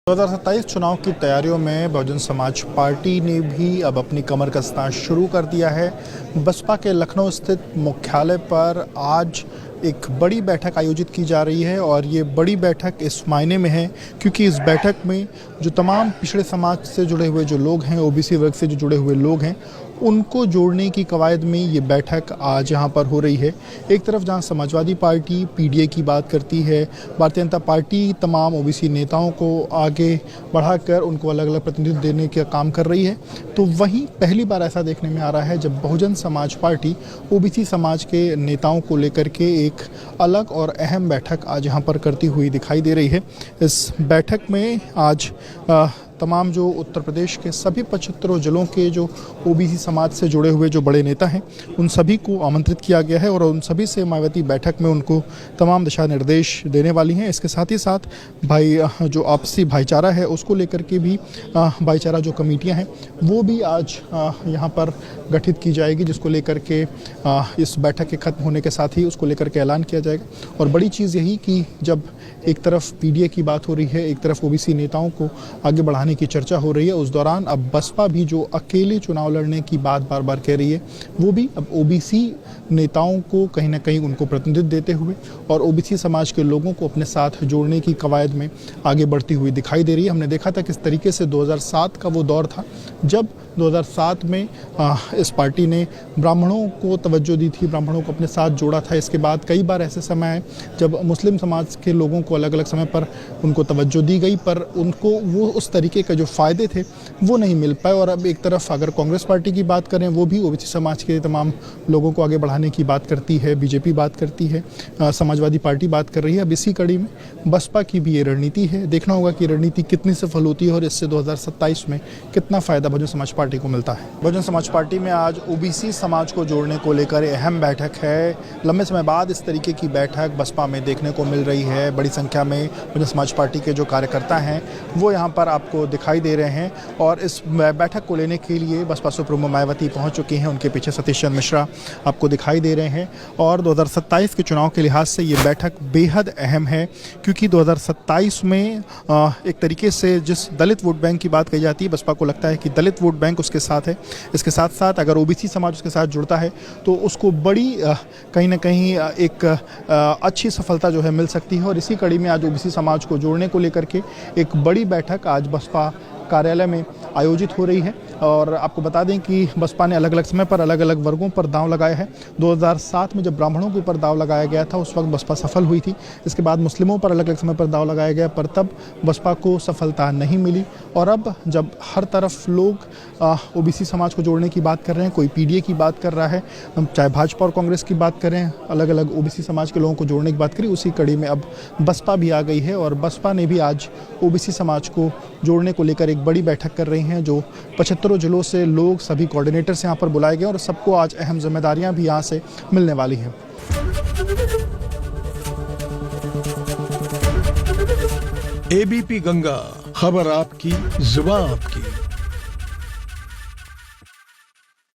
2027 चुनाव की तैयारियों में बहुजन समाज पार्टी ने भी अब अपनी कमर कसना शुरू कर दिया है। बसपा के लखनऊ स्थित मुख्यालय पर आज एक बड़ी बैठक आयोजित की जा रही है और ये बड़ी बैठक इस मायने में है क्योंकि इस बैठक में जो तमाम पिछड़े समाज से जुड़े हुए जो लोग हैं, ओबीसी वर्ग से जो जुड़े हुए लोग हैं, उनको जोड़ने की कवायद में ये बैठक आज यहाँ पर हो रही है। एक तरफ जहाँ समाजवादी पार्टी पीडीए की बात करती है, भारतीय जनता पार्टी तमाम ओबीसी नेताओं को आगे बढ़ाकर उनको अलग अलग प्रतिनिधित्व देने का काम कर रही है, तो वहीं पहली बार ऐसा देखने में आ रहा है जब बहुजन समाज पार्टी ओबीसी समाज के नेताओं को लेकर के एक अलग और अहम बैठक आज यहाँ पर करती हुई दिखाई दे रही है। इस बैठक में आज तमाम जो उत्तर प्रदेश के सभी 75 जिलों के जो ओबीसी समाज से जुड़े हुए जो बड़े नेता हैं, उन सभी को आमंत्रित किया गया है और उन सभी से मायावती बैठक में उनको तमाम दिशा निर्देश देने वाली हैं। इसके साथ ही साथ जो आपसी भाईचारा है उसको लेकर के भी भाईचारा जो कमेटियां हैं वो भी आज यहाँ पर गठित की जाएगी, जिसको लेकर के इस बैठक के खत्म होने के साथ ही उसको लेकर के ऐलान किया जाएगा। और बड़ी चीज़ यही कि जब एक तरफ पीडीए की बात हो रही है, एक तरफ ओबीसी नेताओं को आगे बढ़ाने की चर्चा हो रही है, उस दौरान अब बसपा भी जो अकेले चुनाव लड़ने की बात बार बार कह रही है, वो भी अब ओबीसी नेताओं को कहीं ना कहीं उनको प्रतिनिधित्व देते हुए और ओबीसी समाज के लोगों को अपने साथ जोड़ने की कवायद में आगे बढ़ती हुई दिखाई दे रही है। हमने देखा था किस तरीके से 2007 का वो दौर था जब 2007 में इस पार्टी ने ब्राह्मणों को तवज्जो दी थी, ब्राह्मणों को अपने साथ जोड़ा था। इसके बाद कई बार ऐसे समय आए जब मुस्लिम समाज के लोगों को अलग अलग समय पर उनको तवज्जो दी गई, पर उनको वो उस तरीके के जो फ़ायदे थे वो नहीं मिल पाए। और अब एक तरफ अगर कांग्रेस पार्टी की बात करें, वो भी ओबीसी समाज के तमाम लोगों को आगे बढ़ाने की बात करती है, बीजेपी बात करती है, समाजवादी पार्टी बात कर रही है। अब इसी कड़ी में बसपा की भी ये रणनीति है। देखना होगा कि रणनीति कितनी सफल होती है और इससे 2027 में कितना फ़ायदा बहुजन समाज पार्टी को मिलता है। बहुजन समाज पार्टी में आज ओबीसी समाज को जोड़ने को लेकर अहम बैठक है। लंबे समय बाद इस तरीके की बैठक बसपा में देखने को मिल रही है। बड़ी संख्या में बहुजन समाज पार्टी के जो कार्यकर्ता हैं वो यहाँ पर आपको दिखाई दे रहे हैं और इस बैठक को लेने के लिए बसपा सुप्रीमो मायावती पहुँच चुकी हैं। उनके पीछे सतीश चंद्र मिश्रा आपको दिखाई दे रहे हैं और 2027 के चुनाव के लिहाज से ये बैठक बेहद अहम है क्योंकि 2027 में एक तरीके से जिस दलित वोट बैंक की बात कही जाती है, बसपा को लगता है कि दलित वोट बैंक उसके साथ है। इसके साथ साथ अगर ओबीसी समाज उसके साथ जुड़ता है तो उसको बड़ी कहीं ना कहीं एक अच्छी सफलता जो है मिल सकती है। और इसी कड़ी में आज ओबीसी समाज को जोड़ने को लेकर के एक बड़ी बैठक आज बसपा कार्यालय में आयोजित हो रही है। और आपको बता दें कि बसपा ने अलग अलग समय पर अलग अलग वर्गों पर दांव लगाया है। 2007 में जब ब्राह्मणों के ऊपर दांव लगाया गया था उस वक्त बसपा सफल हुई थी। इसके बाद मुस्लिमों पर अलग अलग समय पर दांव लगाया गया, पर तब बसपा को सफलता नहीं मिली। और अब जब हर तरफ लोग ओबीसी समाज को जोड़ने की बात कर रहे हैं, कोई पीडीए की बात कर रहा है, चाहे भाजपा और कांग्रेस की बात करें, अलग अलग ओबीसी समाज के लोगों को जोड़ने की बात करें, उसी कड़ी में अब बसपा भी आ गई है और बसपा ने भी आज ओबीसी समाज को जोड़ने को लेकर एक बड़ी बैठक कर रही हैं। जो 75 जिलों से लोग, सभी कोऑर्डिनेटर्स यहाँ पर बुलाए गए और सबको आज अहम जिम्मेदारियां भी यहाँ से मिलने वाली हैं। एबीपी गंगा, खबर आपकी, जुबान आपकी।